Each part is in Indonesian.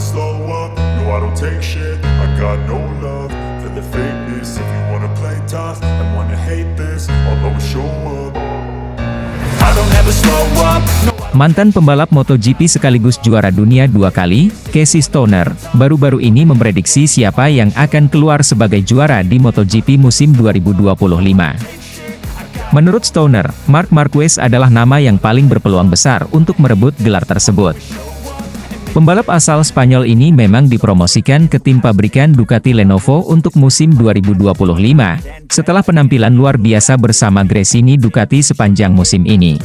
slow up, no I don't take shit. I got no love for the fakeness. If you wanna play tough and wanna hate this, I'll always show up. I don't ever slow up, no. Mantan pembalap MotoGP sekaligus juara dunia 2 kali, Casey Stoner, baru-baru ini memprediksi siapa yang akan keluar sebagai juara di MotoGP musim 2025. Menurut Stoner, Marc Marquez adalah nama yang paling berpeluang besar untuk merebut gelar tersebut. Pembalap asal Spanyol ini memang dipromosikan ke tim pabrikan Ducati Lenovo untuk musim 2025, setelah penampilan luar biasa bersama Gresini Ducati sepanjang musim ini.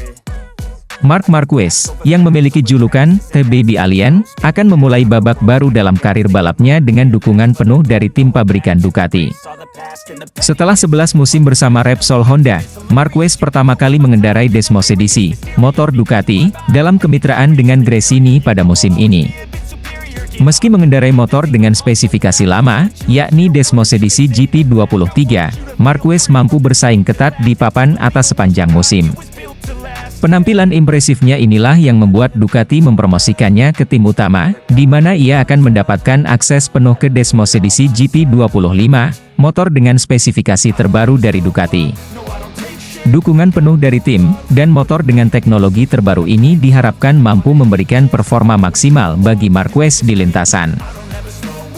Marc Marquez, yang memiliki julukan The Baby Alien, akan memulai babak baru dalam karir balapnya dengan dukungan penuh dari tim pabrikan Ducati. Setelah 11 musim bersama Repsol Honda, Marquez pertama kali mengendarai Desmos Edisi, motor Ducati, dalam kemitraan dengan Gresini pada musim ini. Meski mengendarai motor dengan spesifikasi lama, yakni Desmos Edisi GP23, Marquez mampu bersaing ketat di papan atas sepanjang musim. Penampilan impresifnya inilah yang membuat Ducati mempromosikannya ke tim utama, di mana ia akan mendapatkan akses penuh ke Desmos Edisi GP25, motor dengan spesifikasi terbaru dari Ducati. Dukungan penuh dari tim, dan motor dengan teknologi terbaru ini diharapkan mampu memberikan performa maksimal bagi Marquez di lintasan.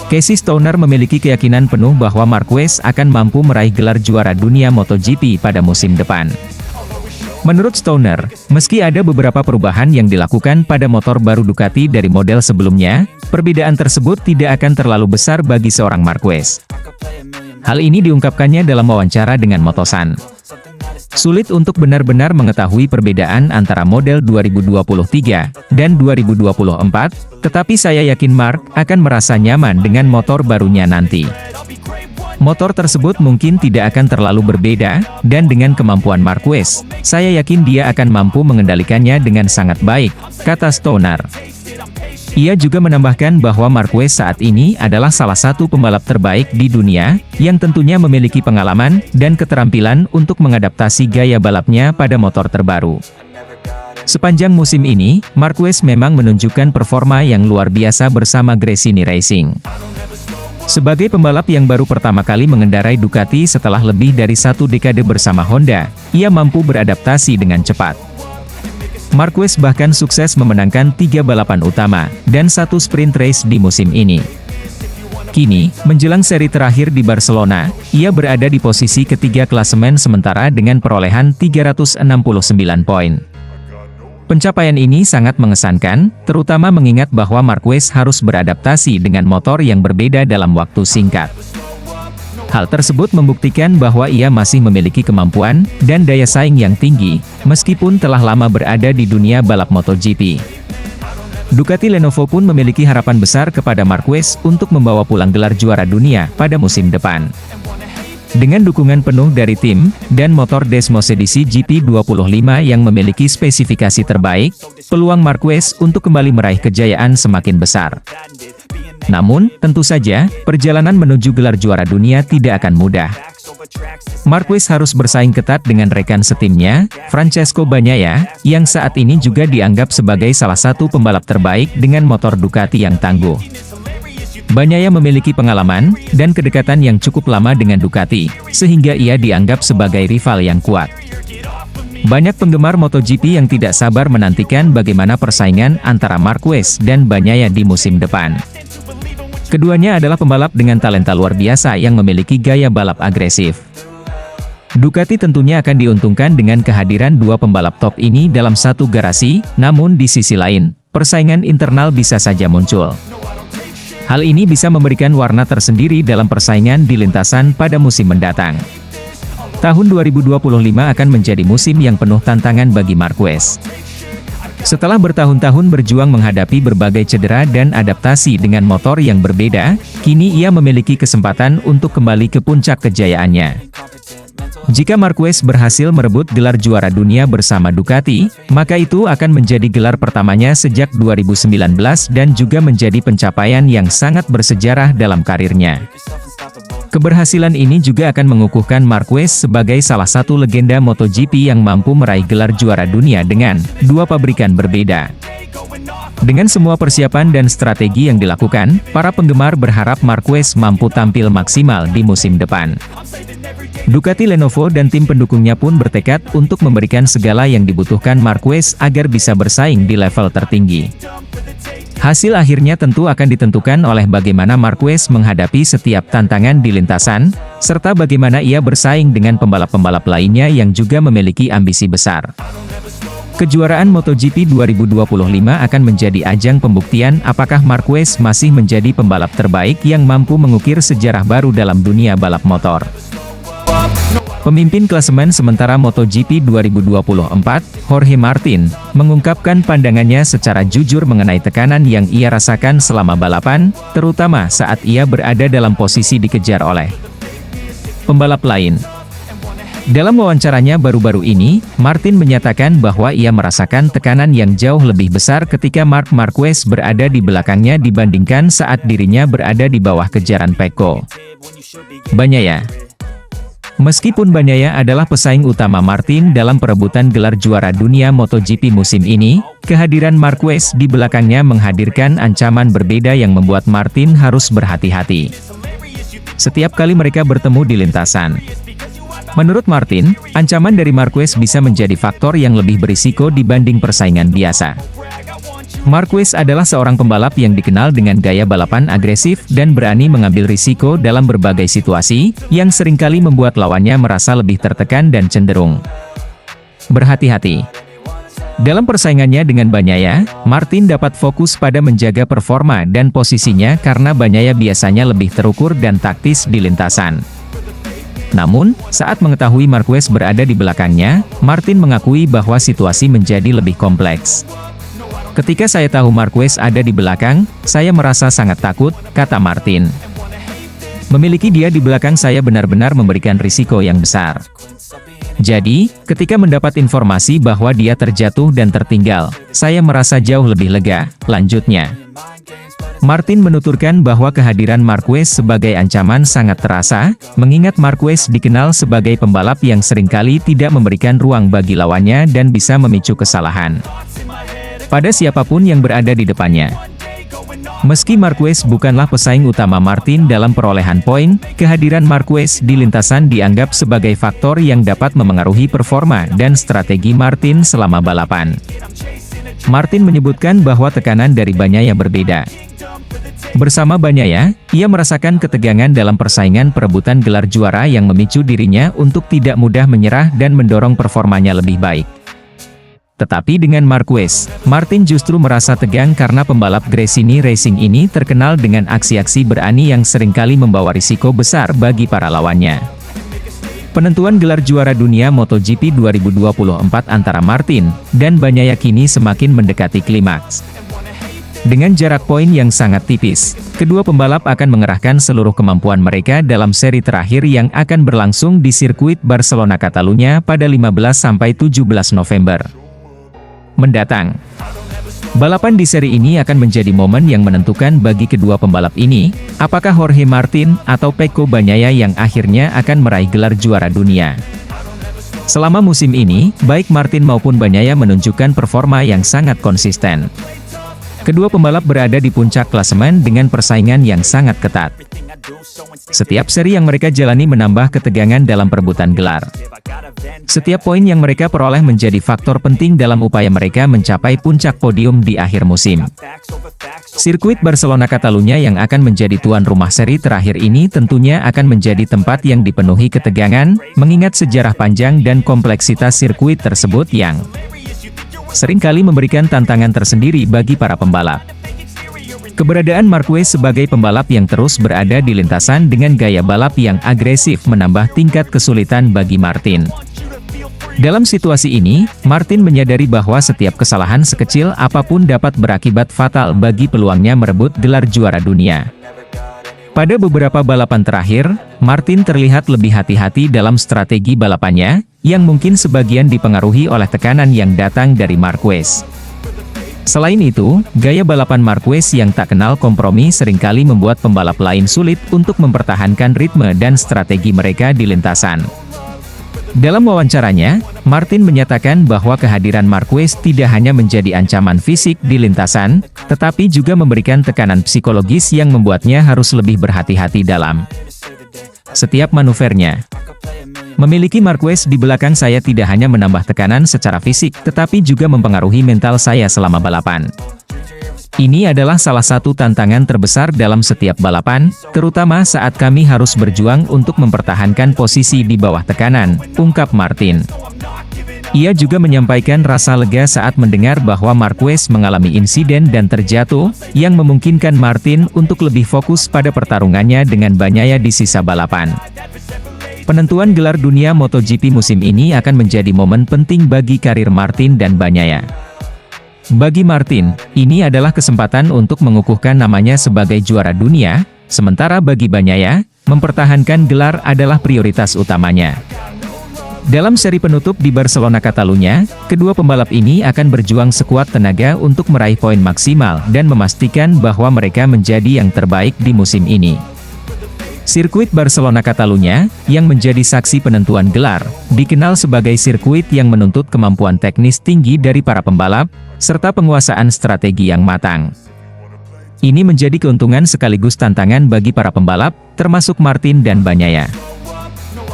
Casey Stoner memiliki keyakinan penuh bahwa Marquez akan mampu meraih gelar juara dunia MotoGP pada musim depan. Menurut Stoner, meski ada beberapa perubahan yang dilakukan pada motor baru Ducati dari model sebelumnya, perbedaan tersebut tidak akan terlalu besar bagi seorang Marquez. Hal ini diungkapkannya dalam wawancara dengan Motosan. Sulit untuk benar-benar mengetahui perbedaan antara model 2023 dan 2024, tetapi saya yakin Marc akan merasa nyaman dengan motor barunya nanti. Motor tersebut mungkin tidak akan terlalu berbeda, dan dengan kemampuan Marquez, saya yakin dia akan mampu mengendalikannya dengan sangat baik, kata Stoner. Ia juga menambahkan bahwa Marquez saat ini adalah salah satu pembalap terbaik di dunia, yang tentunya memiliki pengalaman dan keterampilan untuk mengadaptasi gaya balapnya pada motor terbaru. Sepanjang musim ini, Marquez memang menunjukkan performa yang luar biasa bersama Gresini Racing. Sebagai pembalap yang baru pertama kali mengendarai Ducati setelah lebih dari 1 dekade bersama Honda, ia mampu beradaptasi dengan cepat. Marquez bahkan sukses memenangkan 3 balapan utama, dan 1 sprint race di musim ini. Kini, menjelang seri terakhir di Barcelona, ia berada di posisi ketiga klasemen sementara dengan perolehan 369 poin. Pencapaian ini sangat mengesankan, terutama mengingat bahwa Marquez harus beradaptasi dengan motor yang berbeda dalam waktu singkat. Hal tersebut membuktikan bahwa ia masih memiliki kemampuan dan daya saing yang tinggi, meskipun telah lama berada di dunia balap MotoGP. Ducati Lenovo pun memiliki harapan besar kepada Marquez untuk membawa pulang gelar juara dunia pada musim depan. Dengan dukungan penuh dari tim, dan motor Desmos Edisi GP25 yang memiliki spesifikasi terbaik, peluang Marquez untuk kembali meraih kejayaan semakin besar. Namun, tentu saja, perjalanan menuju gelar juara dunia tidak akan mudah. Marquez harus bersaing ketat dengan rekan setimnya, Francesco Bagnaia, yang saat ini juga dianggap sebagai salah satu pembalap terbaik dengan motor Ducati yang tangguh. Bagnaia memiliki pengalaman dan kedekatan yang cukup lama dengan Ducati, sehingga ia dianggap sebagai rival yang kuat. Banyak penggemar MotoGP yang tidak sabar menantikan bagaimana persaingan antara Marquez dan Bagnaia di musim depan. Keduanya adalah pembalap dengan talenta luar biasa yang memiliki gaya balap agresif. Ducati tentunya akan diuntungkan dengan kehadiran 2 pembalap top ini dalam satu garasi, namun di sisi lain, persaingan internal bisa saja muncul. Hal ini bisa memberikan warna tersendiri dalam persaingan di lintasan pada musim mendatang. Tahun 2025 akan menjadi musim yang penuh tantangan bagi Marquez. Setelah bertahun-tahun berjuang menghadapi berbagai cedera dan adaptasi dengan motor yang berbeda, kini ia memiliki kesempatan untuk kembali ke puncak kejayaannya. Jika Marquez berhasil merebut gelar juara dunia bersama Ducati, maka itu akan menjadi gelar pertamanya sejak 2019 dan juga menjadi pencapaian yang sangat bersejarah dalam karirnya. Keberhasilan ini juga akan mengukuhkan Marquez sebagai salah satu legenda MotoGP yang mampu meraih gelar juara dunia dengan 2 pabrikan berbeda. Dengan semua persiapan dan strategi yang dilakukan, para penggemar berharap Marquez mampu tampil maksimal di musim depan. Ducati Lenovo dan tim pendukungnya pun bertekad untuk memberikan segala yang dibutuhkan Marquez agar bisa bersaing di level tertinggi. Hasil akhirnya tentu akan ditentukan oleh bagaimana Marquez menghadapi setiap tantangan di lintasan, serta bagaimana ia bersaing dengan pembalap-pembalap lainnya yang juga memiliki ambisi besar. Kejuaraan MotoGP 2025 akan menjadi ajang pembuktian apakah Marquez masih menjadi pembalap terbaik yang mampu mengukir sejarah baru dalam dunia balap motor. Pemimpin klasemen sementara MotoGP 2024, Jorge Martin, mengungkapkan pandangannya secara jujur mengenai tekanan yang ia rasakan selama balapan, terutama saat ia berada dalam posisi dikejar oleh pembalap lain. Dalam wawancaranya baru-baru ini, Martin menyatakan bahwa ia merasakan tekanan yang jauh lebih besar ketika Marc Marquez berada di belakangnya dibandingkan saat dirinya berada di bawah kejaran Pecco Bagnaia. Meskipun Bagnaia adalah pesaing utama Martin dalam perebutan gelar juara dunia MotoGP musim ini, kehadiran Marquez di belakangnya menghadirkan ancaman berbeda yang membuat Martin harus berhati-hati setiap kali mereka bertemu di lintasan. Menurut Martin, ancaman dari Marquez bisa menjadi faktor yang lebih berisiko dibanding persaingan biasa. Marquez adalah seorang pembalap yang dikenal dengan gaya balapan agresif dan berani mengambil risiko dalam berbagai situasi, yang seringkali membuat lawannya merasa lebih tertekan dan cenderung berhati-hati. Dalam persaingannya dengan Bagnaia, Martin dapat fokus pada menjaga performa dan posisinya karena Bagnaia biasanya lebih terukur dan taktis di lintasan. Namun, saat mengetahui Marquez berada di belakangnya, Martin mengakui bahwa situasi menjadi lebih kompleks. Ketika saya tahu Marquez ada di belakang, saya merasa sangat takut, kata Martin. Memiliki dia di belakang saya benar-benar memberikan risiko yang besar. Jadi, ketika mendapat informasi bahwa dia terjatuh dan tertinggal, saya merasa jauh lebih lega, lanjutnya. Martin menuturkan bahwa kehadiran Marquez sebagai ancaman sangat terasa, mengingat Marquez dikenal sebagai pembalap yang seringkali tidak memberikan ruang bagi lawannya dan bisa memicu kesalahan pada siapapun yang berada di depannya. Meski Marquez bukanlah pesaing utama Martin dalam perolehan poin, kehadiran Marquez di lintasan dianggap sebagai faktor yang dapat memengaruhi performa dan strategi Martin selama balapan. Martin menyebutkan bahwa tekanan dari Bagnaia berbeda. Bersama Bagnaia, ia merasakan ketegangan dalam persaingan perebutan gelar juara yang memicu dirinya untuk tidak mudah menyerah dan mendorong performanya lebih baik. Tetapi dengan Marquez, Martin justru merasa tegang karena pembalap Gresini Racing ini terkenal dengan aksi-aksi berani yang seringkali membawa risiko besar bagi para lawannya. Penentuan gelar juara dunia MotoGP 2024 antara Martin dan Bagnaia kini semakin mendekati klimaks. Dengan jarak poin yang sangat tipis, kedua pembalap akan mengerahkan seluruh kemampuan mereka dalam seri terakhir yang akan berlangsung di sirkuit Barcelona Catalunya pada 15–17 November mendatang. Balapan di seri ini akan menjadi momen yang menentukan bagi kedua pembalap ini, apakah Jorge Martin atau Pecco Bagnaia yang akhirnya akan meraih gelar juara dunia. Selama musim ini, baik Martin maupun Bagnaia menunjukkan performa yang sangat konsisten. Kedua pembalap berada di puncak klasemen dengan persaingan yang sangat ketat. Setiap seri yang mereka jalani menambah ketegangan dalam perebutan gelar. Setiap poin yang mereka peroleh menjadi faktor penting dalam upaya mereka mencapai puncak podium di akhir musim. Sirkuit Barcelona Catalunya yang akan menjadi tuan rumah seri terakhir ini tentunya akan menjadi tempat yang dipenuhi ketegangan, mengingat sejarah panjang dan kompleksitas sirkuit tersebut yang seringkali memberikan tantangan tersendiri bagi para pembalap. Keberadaan Marquez sebagai pembalap yang terus berada di lintasan dengan gaya balap yang agresif menambah tingkat kesulitan bagi Martin. Dalam situasi ini, Martin menyadari bahwa setiap kesalahan sekecil apapun dapat berakibat fatal bagi peluangnya merebut gelar juara dunia. Pada beberapa balapan terakhir, Martin terlihat lebih hati-hati dalam strategi balapannya, yang mungkin sebagian dipengaruhi oleh tekanan yang datang dari Marquez. Selain itu, gaya balapan Marquez yang tak kenal kompromi seringkali membuat pembalap lain sulit untuk mempertahankan ritme dan strategi mereka di lintasan. Dalam wawancaranya, Martin menyatakan bahwa kehadiran Marquez tidak hanya menjadi ancaman fisik di lintasan, tetapi juga memberikan tekanan psikologis yang membuatnya harus lebih berhati-hati dalam setiap manuvernya. Memiliki Marquez di belakang saya tidak hanya menambah tekanan secara fisik, tetapi juga mempengaruhi mental saya selama balapan. Ini adalah salah satu tantangan terbesar dalam setiap balapan, terutama saat kami harus berjuang untuk mempertahankan posisi di bawah tekanan, ungkap Martin. Ia juga menyampaikan rasa lega saat mendengar bahwa Marquez mengalami insiden dan terjatuh, yang memungkinkan Martin untuk lebih fokus pada pertarungannya dengan Bagnaia di sisa balapan. Penentuan gelar dunia MotoGP musim ini akan menjadi momen penting bagi karir Martin dan Bagnaia. Bagi Martin, ini adalah kesempatan untuk mengukuhkan namanya sebagai juara dunia, sementara bagi Bagnaia, mempertahankan gelar adalah prioritas utamanya. Dalam seri penutup di Barcelona Catalunya, kedua pembalap ini akan berjuang sekuat tenaga untuk meraih poin maksimal dan memastikan bahwa mereka menjadi yang terbaik di musim ini. Sirkuit Barcelona Catalunya, yang menjadi saksi penentuan gelar, dikenal sebagai sirkuit yang menuntut kemampuan teknis tinggi dari para pembalap, serta penguasaan strategi yang matang. Ini menjadi keuntungan sekaligus tantangan bagi para pembalap, termasuk Martin dan Bagnaia.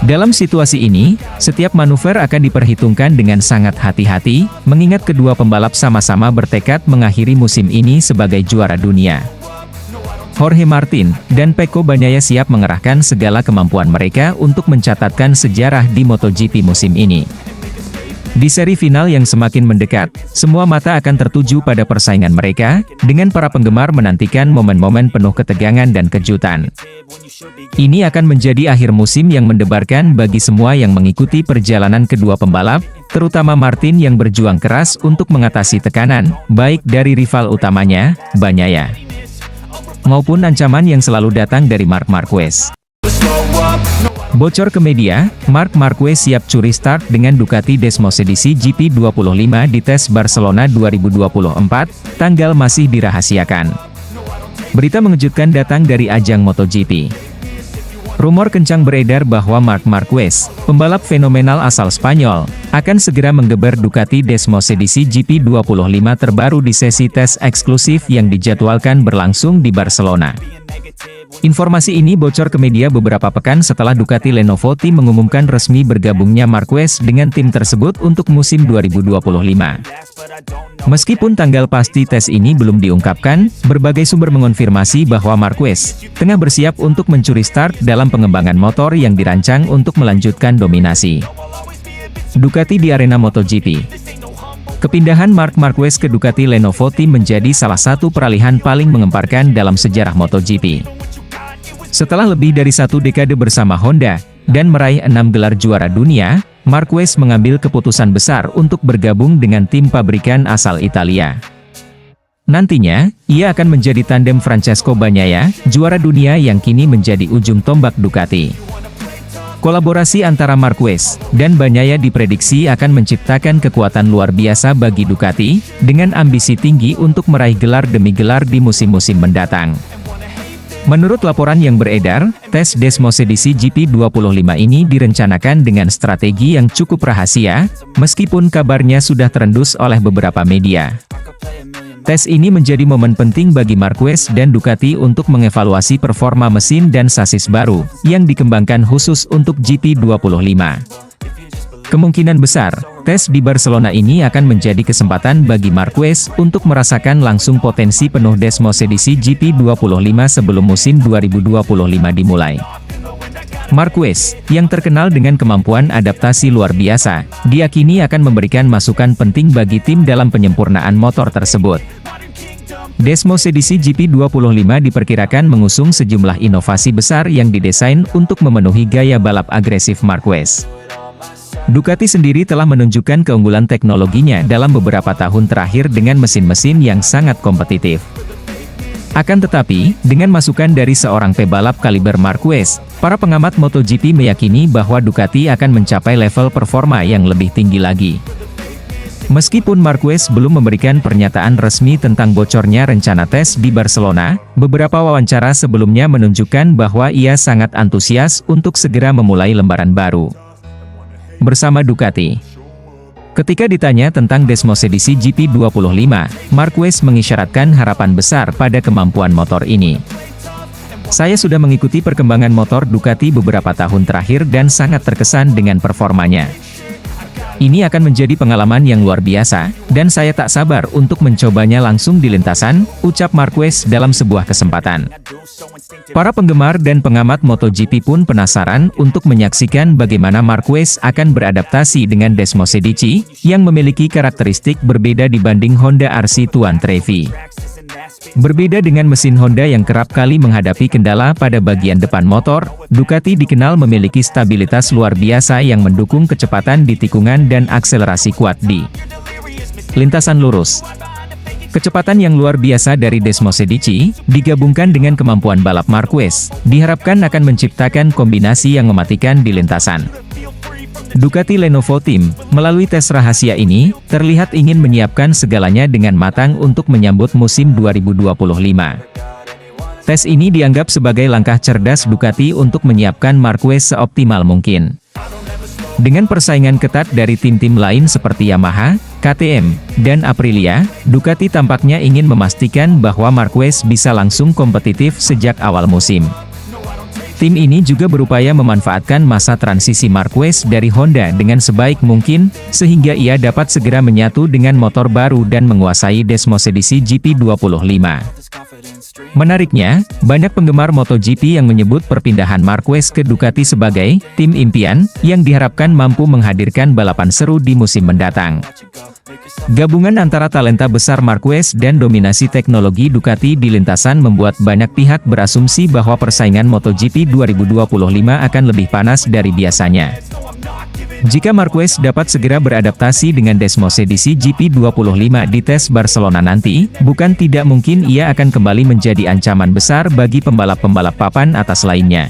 Dalam situasi ini, setiap manuver akan diperhitungkan dengan sangat hati-hati, mengingat kedua pembalap sama-sama bertekad mengakhiri musim ini sebagai juara dunia. Jorge Martin dan Pecco Bagnaia siap mengerahkan segala kemampuan mereka untuk mencatatkan sejarah di MotoGP musim ini. Di seri final yang semakin mendekat, semua mata akan tertuju pada persaingan mereka, dengan para penggemar menantikan momen-momen penuh ketegangan dan kejutan. Ini akan menjadi akhir musim yang mendebarkan bagi semua yang mengikuti perjalanan kedua pembalap, terutama Martin yang berjuang keras untuk mengatasi tekanan, baik dari rival utamanya, Bagnaia, maupun ancaman yang selalu datang dari Marc Marquez. Bocor ke media, Marc Marquez siap curi start dengan Ducati Desmosedici GP25 di tes Barcelona 2024, tanggal masih dirahasiakan. Berita mengejutkan datang dari ajang MotoGP. Rumor kencang beredar bahwa Marc Marquez, pembalap fenomenal asal Spanyol, akan segera menggeber Ducati Desmosedici GP25 terbaru di sesi tes eksklusif yang dijadwalkan berlangsung di Barcelona. Informasi ini bocor ke media beberapa pekan setelah Ducati Lenovo Team mengumumkan resmi bergabungnya Marquez dengan tim tersebut untuk musim 2025. Meskipun tanggal pasti tes ini belum diungkapkan, berbagai sumber mengonfirmasi bahwa Marquez tengah bersiap untuk mencuri start dalam pengembangan motor yang dirancang untuk melanjutkan dominasi Ducati di arena MotoGP. Kepindahan Marc Marquez ke Ducati Lenovo Team menjadi salah satu peralihan paling mengemparkan dalam sejarah MotoGP. Setelah lebih dari satu dekade bersama Honda, dan meraih 6 gelar juara dunia, Marquez mengambil keputusan besar untuk bergabung dengan tim pabrikan asal Italia. Nantinya, ia akan menjadi tandem Francesco Bagnaia, juara dunia yang kini menjadi ujung tombak Ducati. Kolaborasi antara Marquez dan Bagnaia diprediksi akan menciptakan kekuatan luar biasa bagi Ducati, dengan ambisi tinggi untuk meraih gelar demi gelar di musim-musim mendatang. Menurut laporan yang beredar, tes Desmosedici GP25 ini direncanakan dengan strategi yang cukup rahasia, meskipun kabarnya sudah terendus oleh beberapa media. Tes ini menjadi momen penting bagi Marquez dan Ducati untuk mengevaluasi performa mesin dan sasis baru, yang dikembangkan khusus untuk GP25. Kemungkinan besar, tes di Barcelona ini akan menjadi kesempatan bagi Marquez untuk merasakan langsung potensi penuh Desmosedici GP25 sebelum musim 2025 dimulai. Marquez, yang terkenal dengan kemampuan adaptasi luar biasa, diyakini akan memberikan masukan penting bagi tim dalam penyempurnaan motor tersebut. Desmosedici GP25 diperkirakan mengusung sejumlah inovasi besar yang didesain untuk memenuhi gaya balap agresif Marquez. Ducati sendiri telah menunjukkan keunggulan teknologinya dalam beberapa tahun terakhir dengan mesin-mesin yang sangat kompetitif. Akan tetapi, dengan masukan dari seorang pebalap kaliber Marquez, para pengamat MotoGP meyakini bahwa Ducati akan mencapai level performa yang lebih tinggi lagi. Meskipun Marquez belum memberikan pernyataan resmi tentang bocornya rencana tes di Barcelona, beberapa wawancara sebelumnya menunjukkan bahwa ia sangat antusias untuk segera memulai lembaran baru. bersama Ducati. Ketika ditanya tentang Desmos edisi GP25, Marquez mengisyaratkan harapan besar pada kemampuan motor ini. Saya sudah mengikuti perkembangan motor Ducati beberapa tahun terakhir dan sangat terkesan dengan performanya. Ini akan menjadi pengalaman yang luar biasa, dan saya tak sabar untuk mencobanya langsung di lintasan, ucap Marquez dalam sebuah kesempatan. Para penggemar dan pengamat MotoGP pun penasaran untuk menyaksikan bagaimana Marquez akan beradaptasi dengan Desmos edisi, yang memiliki karakteristik berbeda dibanding Honda RC Tuan Trevi. Berbeda dengan mesin Honda yang kerap kali menghadapi kendala pada bagian depan motor, Ducati dikenal memiliki stabilitas luar biasa yang mendukung kecepatan di tikungan dan akselerasi kuat di lintasan lurus. Kecepatan yang luar biasa dari Desmos edisi, digabungkan dengan kemampuan balap Marquez, diharapkan akan menciptakan kombinasi yang mematikan di lintasan. Ducati Lenovo Team, melalui tes rahasia ini, terlihat ingin menyiapkan segalanya dengan matang untuk menyambut musim 2025. Tes ini dianggap sebagai langkah cerdas Ducati untuk menyiapkan Marquez seoptimal mungkin. Dengan persaingan ketat dari tim-tim lain seperti Yamaha, KTM, dan Aprilia, Ducati tampaknya ingin memastikan bahwa Marquez bisa langsung kompetitif sejak awal musim. Tim ini juga berupaya memanfaatkan masa transisi Marquez dari Honda dengan sebaik mungkin, sehingga ia dapat segera menyatu dengan motor baru dan menguasai Desmos edisi GP25. Menariknya, banyak penggemar MotoGP yang menyebut perpindahan Marquez ke Ducati sebagai tim impian, yang diharapkan mampu menghadirkan balapan seru di musim mendatang. Gabungan antara talenta besar Marquez dan dominasi teknologi Ducati di lintasan membuat banyak pihak berasumsi bahwa persaingan MotoGP 2025 akan lebih panas dari biasanya. Jika Marquez dapat segera beradaptasi dengan Desmos edisi GP25 di tes Barcelona nanti, bukan tidak mungkin ia akan kembali menjadi ancaman besar bagi pembalap-pembalap papan atas lainnya.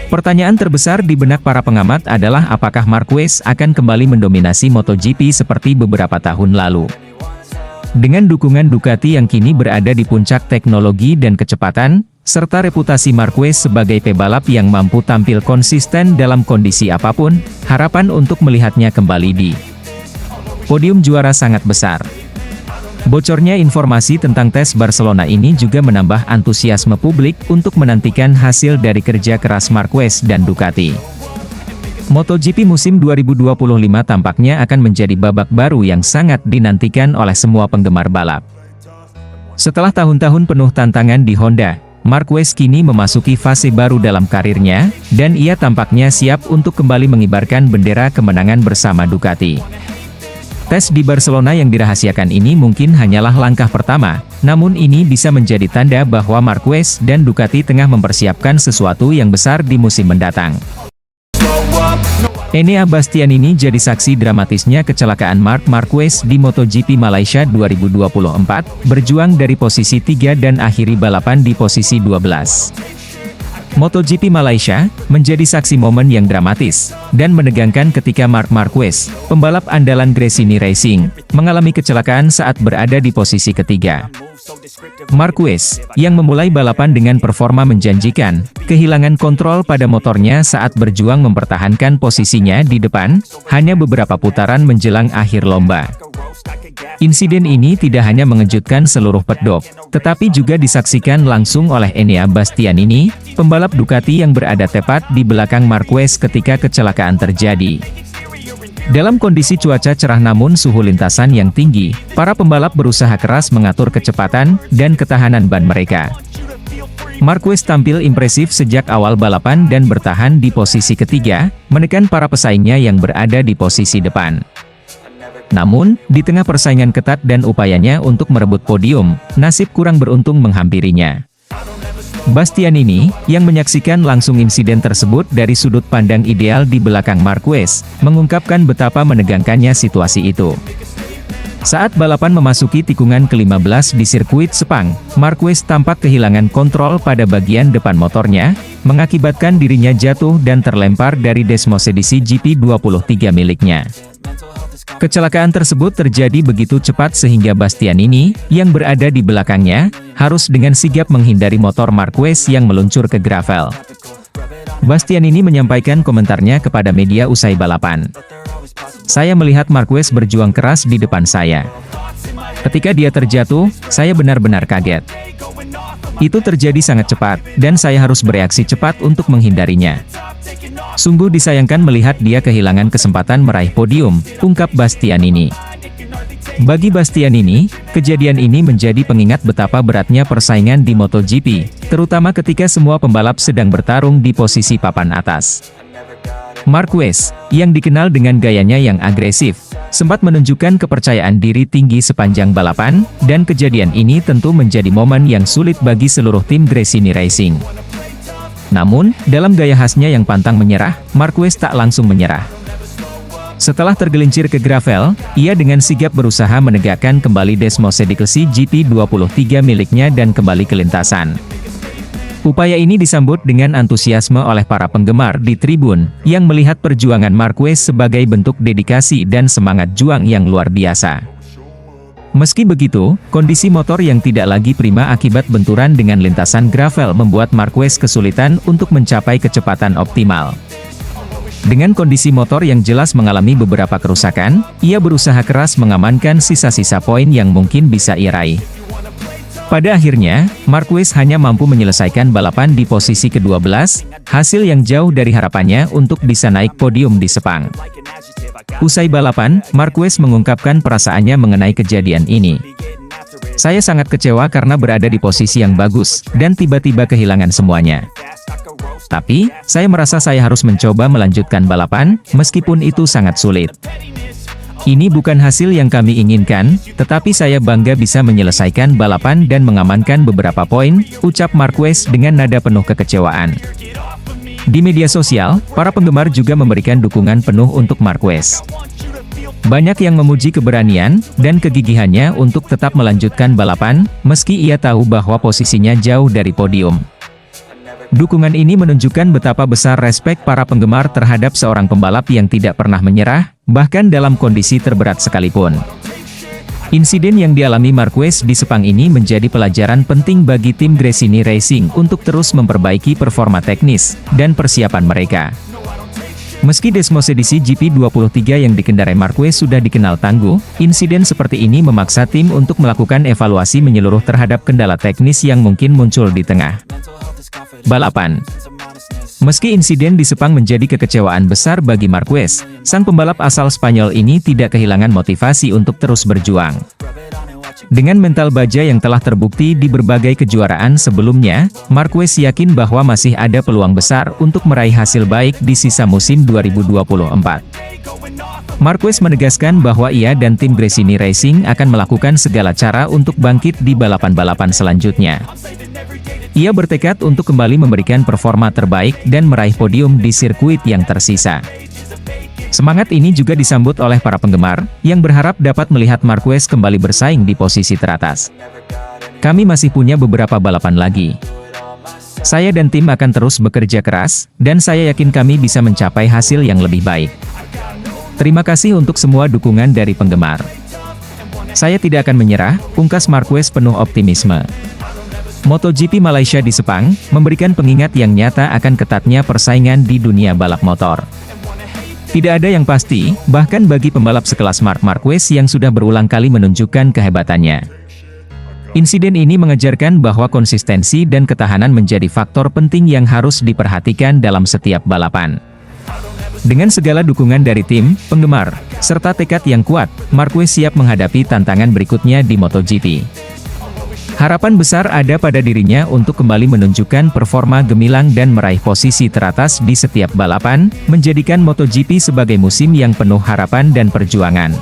Pertanyaan terbesar di benak para pengamat adalah apakah Marquez akan kembali mendominasi MotoGP seperti beberapa tahun lalu. Dengan dukungan Ducati yang kini berada di puncak teknologi dan kecepatan, serta reputasi Marquez sebagai pebalap yang mampu tampil konsisten dalam kondisi apapun, harapan untuk melihatnya kembali di podium juara sangat besar. Bocornya informasi tentang tes Barcelona ini juga menambah antusiasme publik untuk menantikan hasil dari kerja keras Marquez dan Ducati. MotoGP musim 2025 tampaknya akan menjadi babak baru yang sangat dinantikan oleh semua penggemar balap. Setelah tahun-tahun penuh tantangan di Honda, Marquez kini memasuki fase baru dalam karirnya, dan ia tampaknya siap untuk kembali mengibarkan bendera kemenangan bersama Ducati. Tes di Barcelona yang dirahasiakan ini mungkin hanyalah langkah pertama, namun ini bisa menjadi tanda bahwa Marquez dan Ducati tengah mempersiapkan sesuatu yang besar di musim mendatang. Enea Bastianini jadi saksi dramatisnya kecelakaan Marc Marquez di MotoGP Malaysia 2024, berjuang dari posisi 3 dan akhiri balapan di posisi 12. MotoGP Malaysia menjadi saksi momen yang dramatis dan menegangkan ketika Marc Marquez, pembalap andalan Gresini Racing, mengalami kecelakaan saat berada di posisi ketiga. Marquez, yang memulai balapan dengan performa menjanjikan, kehilangan kontrol pada motornya saat berjuang mempertahankan posisinya di depan, hanya beberapa putaran menjelang akhir lomba. Insiden ini tidak hanya mengejutkan seluruh pedok, tetapi juga disaksikan langsung oleh Enea Bastianini, pembalap Ducati yang berada tepat di belakang Marquez ketika kecelakaan terjadi. Dalam kondisi cuaca cerah namun suhu lintasan yang tinggi, para pembalap berusaha keras mengatur kecepatan dan ketahanan ban mereka. Marquez tampil impresif sejak awal balapan dan bertahan di posisi ketiga, menekan para pesaingnya yang berada di posisi depan. Namun, di tengah persaingan ketat dan upayanya untuk merebut podium, nasib kurang beruntung menghampirinya. Bastianini, yang menyaksikan langsung insiden tersebut dari sudut pandang ideal di belakang Marquez, mengungkapkan betapa menegangkannya situasi itu. Saat balapan memasuki tikungan ke-15 di sirkuit Sepang, Marquez tampak kehilangan kontrol pada bagian depan motornya, mengakibatkan dirinya jatuh dan terlempar dari Desmos edisi GP23 miliknya. Kecelakaan tersebut terjadi begitu cepat sehingga Bastianini, yang berada di belakangnya, harus dengan sigap menghindari motor Marquez yang meluncur ke gravel. Bastianini menyampaikan komentarnya kepada media usai balapan. "Saya melihat Marquez berjuang keras di depan saya. Ketika dia terjatuh, saya benar-benar kaget. Itu terjadi sangat cepat, dan saya harus bereaksi cepat untuk menghindarinya. Sungguh disayangkan melihat dia kehilangan kesempatan meraih podium," ungkap Bastianini. Bagi Bastianini, kejadian ini menjadi pengingat betapa beratnya persaingan di MotoGP, terutama ketika semua pembalap sedang bertarung di posisi papan atas. Marquez, yang dikenal dengan gayanya yang agresif, sempat menunjukkan kepercayaan diri tinggi sepanjang balapan, dan kejadian ini tentu menjadi momen yang sulit bagi seluruh tim Gresini Racing. Namun, dalam gaya khasnya yang pantang menyerah, Marquez tak langsung menyerah. Setelah tergelincir ke gravel, ia dengan sigap berusaha menegakkan kembali Desmosediklsi GP23 miliknya dan kembali ke lintasan. Upaya ini disambut dengan antusiasme oleh para penggemar di tribun, yang melihat perjuangan Marquez sebagai bentuk dedikasi dan semangat juang yang luar biasa. Meski begitu, kondisi motor yang tidak lagi prima akibat benturan dengan lintasan gravel membuat Marquez kesulitan untuk mencapai kecepatan optimal. Dengan kondisi motor yang jelas mengalami beberapa kerusakan, ia berusaha keras mengamankan sisa-sisa poin yang mungkin bisa ia raih. Pada akhirnya, Marquez hanya mampu menyelesaikan balapan di posisi ke-12, hasil yang jauh dari harapannya untuk bisa naik podium di Sepang. Usai balapan, Marquez mengungkapkan perasaannya mengenai kejadian ini. "Saya sangat kecewa karena berada di posisi yang bagus, dan tiba-tiba kehilangan semuanya. Tapi, saya merasa saya harus mencoba melanjutkan balapan, meskipun itu sangat sulit. Ini bukan hasil yang kami inginkan, tetapi saya bangga bisa menyelesaikan balapan dan mengamankan beberapa poin," ucap Marquez dengan nada penuh kekecewaan. Di media sosial, para penggemar juga memberikan dukungan penuh untuk Marquez. Banyak yang memuji keberanian dan kegigihannya untuk tetap melanjutkan balapan, meski ia tahu bahwa posisinya jauh dari podium. Dukungan ini menunjukkan betapa besar respek para penggemar terhadap seorang pembalap yang tidak pernah menyerah, bahkan dalam kondisi terberat sekalipun. Insiden yang dialami Marquez di Sepang ini menjadi pelajaran penting bagi tim Gresini Racing untuk terus memperbaiki performa teknis dan persiapan mereka. Meski Desmosedisi GP23 yang dikendarai Marquez sudah dikenal tangguh, insiden seperti ini memaksa tim untuk melakukan evaluasi menyeluruh terhadap kendala teknis yang mungkin muncul di tengah balapan. Meski insiden di Sepang menjadi kekecewaan besar bagi Marquez, sang pembalap asal Spanyol ini tidak kehilangan motivasi untuk terus berjuang. Dengan mental baja yang telah terbukti di berbagai kejuaraan sebelumnya, Marquez yakin bahwa masih ada peluang besar untuk meraih hasil baik di sisa musim 2024. Marquez menegaskan bahwa ia dan tim Gresini Racing akan melakukan segala cara untuk bangkit di balapan-balapan selanjutnya. Ia bertekad untuk kembali memberikan performa terbaik dan meraih podium di sirkuit yang tersisa. Semangat ini juga disambut oleh para penggemar, yang berharap dapat melihat Marquez kembali bersaing di posisi teratas. "Kami masih punya beberapa balapan lagi. Saya dan tim akan terus bekerja keras, dan saya yakin kami bisa mencapai hasil yang lebih baik. Terima kasih untuk semua dukungan dari penggemar. Saya tidak akan menyerah," pungkas Marquez penuh optimisme. MotoGP Malaysia di Sepang, memberikan pengingat yang nyata akan ketatnya persaingan di dunia balap motor. Tidak ada yang pasti, bahkan bagi pembalap sekelas Marc Marquez yang sudah berulang kali menunjukkan kehebatannya. Insiden ini mengajarkan bahwa konsistensi dan ketahanan menjadi faktor penting yang harus diperhatikan dalam setiap balapan. Dengan segala dukungan dari tim, penggemar, serta tekad yang kuat, Marquez siap menghadapi tantangan berikutnya di MotoGP. Harapan besar ada pada dirinya untuk kembali menunjukkan performa gemilang dan meraih posisi teratas di setiap balapan, menjadikan MotoGP sebagai musim yang penuh harapan dan perjuangan.